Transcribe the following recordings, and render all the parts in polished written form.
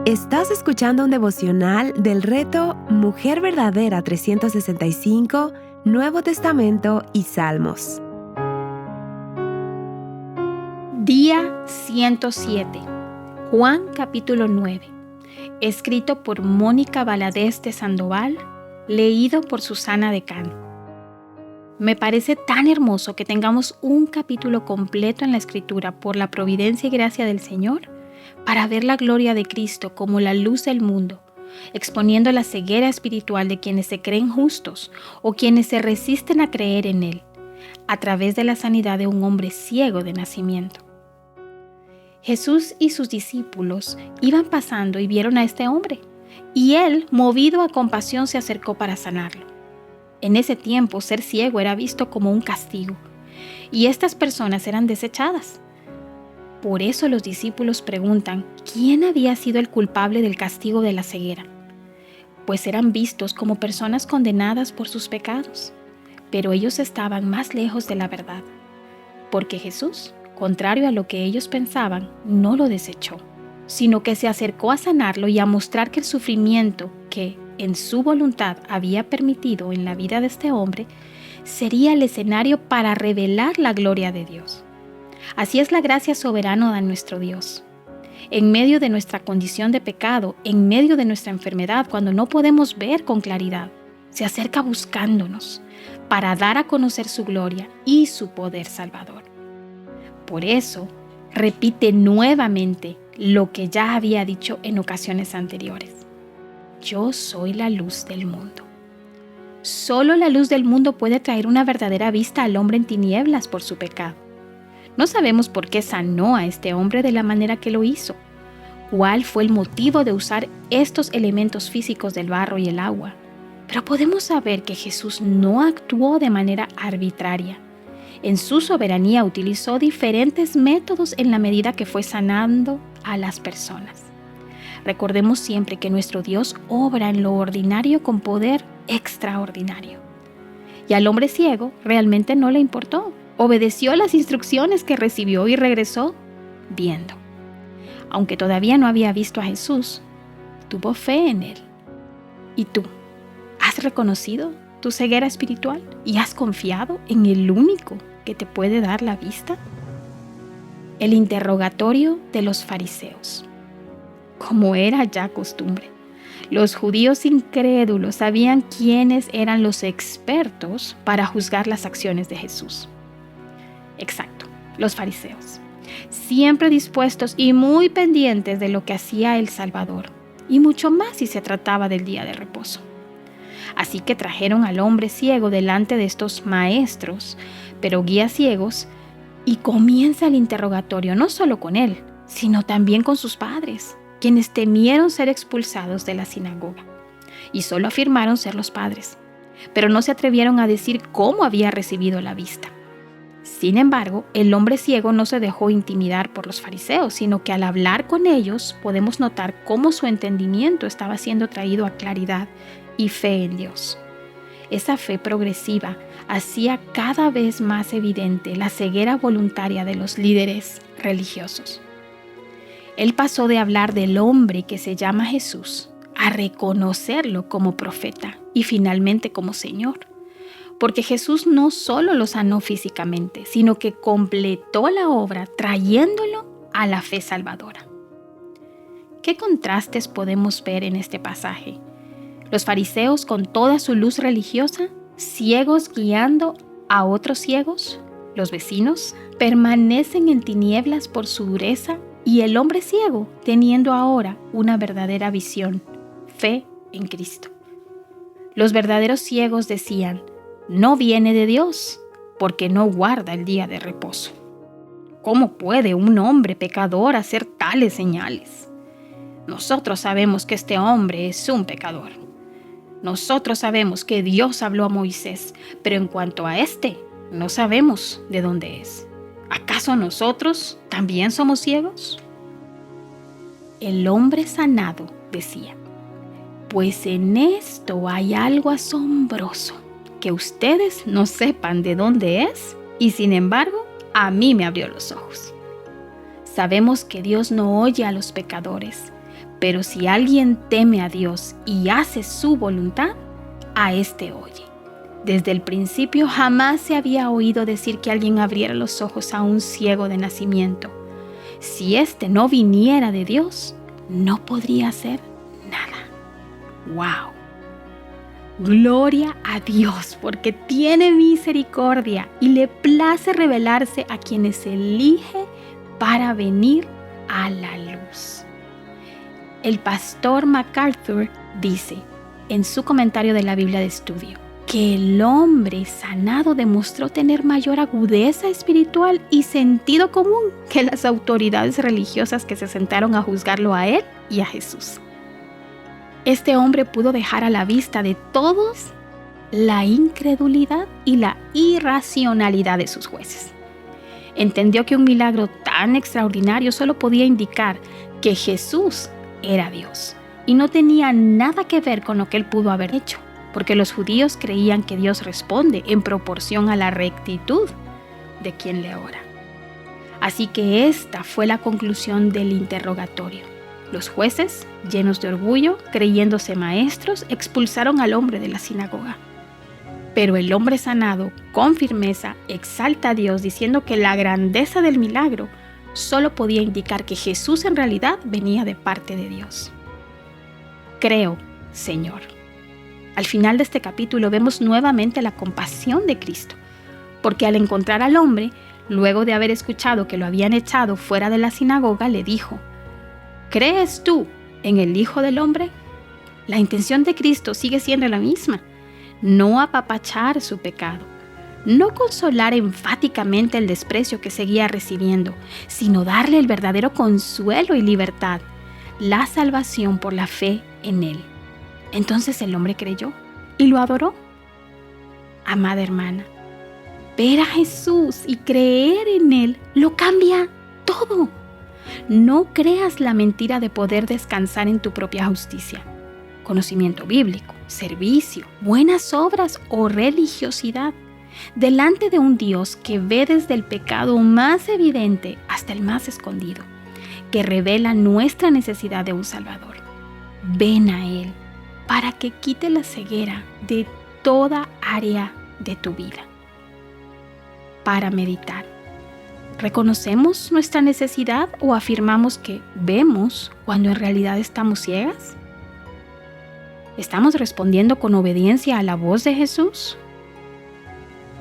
Estás escuchando un devocional del reto Mujer Verdadera 365, Nuevo Testamento y Salmos. Día 107. Juan capítulo 9. Escrito por Mónica Valadez de Sandoval, leído por Susana Decán. Me parece tan hermoso que tengamos un capítulo completo en la Escritura por la providencia y gracia del Señor para ver la gloria de Cristo como la luz del mundo, exponiendo la ceguera espiritual de quienes se creen justos o quienes se resisten a creer en Él, a través de la sanidad de un hombre ciego de nacimiento. Jesús y sus discípulos iban pasando y vieron a este hombre, y Él, movido a compasión, se acercó para sanarlo. En ese tiempo, ser ciego era visto como un castigo, y estas personas eran desechadas. Por eso los discípulos preguntan, ¿quién había sido el culpable del castigo de la ceguera? Pues eran vistos como personas condenadas por sus pecados, pero ellos estaban más lejos de la verdad, porque Jesús, contrario a lo que ellos pensaban, no lo desechó, sino que se acercó a sanarlo y a mostrar que el sufrimiento que, en su voluntad, había permitido en la vida de este hombre, sería el escenario para revelar la gloria de Dios. Así es la gracia soberana de nuestro Dios. En medio de nuestra condición de pecado, en medio de nuestra enfermedad, cuando no podemos ver con claridad, se acerca buscándonos para dar a conocer su gloria y su poder salvador. Por eso, repite nuevamente lo que ya había dicho en ocasiones anteriores. Yo soy la luz del mundo. Solo la luz del mundo puede traer una verdadera vista al hombre en tinieblas por su pecado. No sabemos por qué sanó a este hombre de la manera que lo hizo. ¿Cuál fue el motivo de usar estos elementos físicos del barro y el agua? Pero podemos saber que Jesús no actuó de manera arbitraria. En su soberanía utilizó diferentes métodos en la medida que fue sanando a las personas. Recordemos siempre que nuestro Dios obra en lo ordinario con poder extraordinario. Y al hombre ciego realmente no le importó. Obedeció las instrucciones que recibió y regresó viendo. Aunque todavía no había visto a Jesús, tuvo fe en Él. ¿Y tú? ¿Has reconocido tu ceguera espiritual y has confiado en el único que te puede dar la vista? El interrogatorio de los fariseos. Como era ya costumbre, los judíos incrédulos sabían quiénes eran los expertos para juzgar las acciones de Jesús. Exacto, los fariseos, siempre dispuestos y muy pendientes de lo que hacía el Salvador, y mucho más si se trataba del día de reposo. Así que trajeron al hombre ciego delante de estos maestros, pero guías ciegos, y comienza el interrogatorio no solo con él, sino también con sus padres, quienes temieron ser expulsados de la sinagoga, y solo afirmaron ser los padres, pero no se atrevieron a decir cómo había recibido la vista. Sin embargo, el hombre ciego no se dejó intimidar por los fariseos, sino que al hablar con ellos podemos notar cómo su entendimiento estaba siendo traído a claridad y fe en Dios. Esa fe progresiva hacía cada vez más evidente la ceguera voluntaria de los líderes religiosos. Él pasó de hablar del hombre que se llama Jesús a reconocerlo como profeta y finalmente como Señor. Porque Jesús no solo lo sanó físicamente, sino que completó la obra trayéndolo a la fe salvadora. ¿Qué contrastes podemos ver en este pasaje? Los fariseos con toda su luz religiosa, ciegos guiando a otros ciegos, los vecinos, permanecen en tinieblas por su dureza y el hombre ciego teniendo ahora una verdadera visión, fe en Cristo. Los verdaderos ciegos decían, no viene de Dios, porque no guarda el día de reposo. ¿Cómo puede un hombre pecador hacer tales señales? Nosotros sabemos que este hombre es un pecador. Nosotros sabemos que Dios habló a Moisés, pero en cuanto a este, no sabemos de dónde es. ¿Acaso nosotros también somos ciegos? El hombre sanado decía, pues en esto hay algo asombroso, que ustedes no sepan de dónde es y sin embargo a mí me abrió los ojos. Sabemos que Dios no oye a los pecadores, Pero si alguien teme a Dios y hace su voluntad, a éste oye. Desde el principio jamás se había oído decir que alguien abriera los ojos a un ciego de nacimiento. Si éste no viniera de Dios, no podría hacer nada. ¡Wow! Gloria a Dios, porque tiene misericordia y le place revelarse a quienes elige para venir a la luz. El pastor MacArthur dice, en su comentario de la Biblia de estudio, que el hombre sanado demostró tener mayor agudeza espiritual y sentido común que las autoridades religiosas que se sentaron a juzgarlo a él y a Jesús. Este hombre pudo dejar a la vista de todos la incredulidad y la irracionalidad de sus jueces. Entendió que un milagro tan extraordinario solo podía indicar que Jesús era Dios y no tenía nada que ver con lo que él pudo haber hecho, porque los judíos creían que Dios responde en proporción a la rectitud de quien le ora. Así que esta fue la conclusión del interrogatorio. Los jueces, llenos de orgullo, creyéndose maestros, expulsaron al hombre de la sinagoga. Pero el hombre sanado, con firmeza, exalta a Dios diciendo que la grandeza del milagro solo podía indicar que Jesús en realidad venía de parte de Dios. Creo, Señor. Al final de este capítulo vemos nuevamente la compasión de Cristo, porque al encontrar al hombre, luego de haber escuchado que lo habían echado fuera de la sinagoga, le dijo: ¿crees tú en el Hijo del Hombre? La intención de Cristo sigue siendo la misma: no apapachar su pecado, no consolar enfáticamente el desprecio que seguía recibiendo, sino darle el verdadero consuelo y libertad, la salvación por la fe en Él. Entonces el hombre creyó y lo adoró. Amada hermana, ver a Jesús y creer en Él lo cambia todo. No creas la mentira de poder descansar en tu propia justicia, conocimiento bíblico, servicio, buenas obras o religiosidad, delante de un Dios que ve desde el pecado más evidente hasta el más escondido, que revela nuestra necesidad de un Salvador. Ven a Él para que quite la ceguera de toda área de tu vida. Para meditar, ¿reconocemos nuestra necesidad o afirmamos que vemos cuando en realidad estamos ciegas? ¿Estamos respondiendo con obediencia a la voz de Jesús?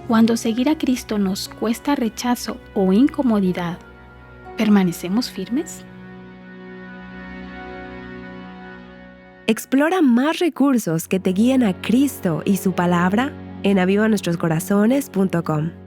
Cuando seguir a Cristo nos cuesta rechazo o incomodidad, ¿permanecemos firmes? Explora más recursos que te guíen a Cristo y su palabra en avivanuestroscorazones.com.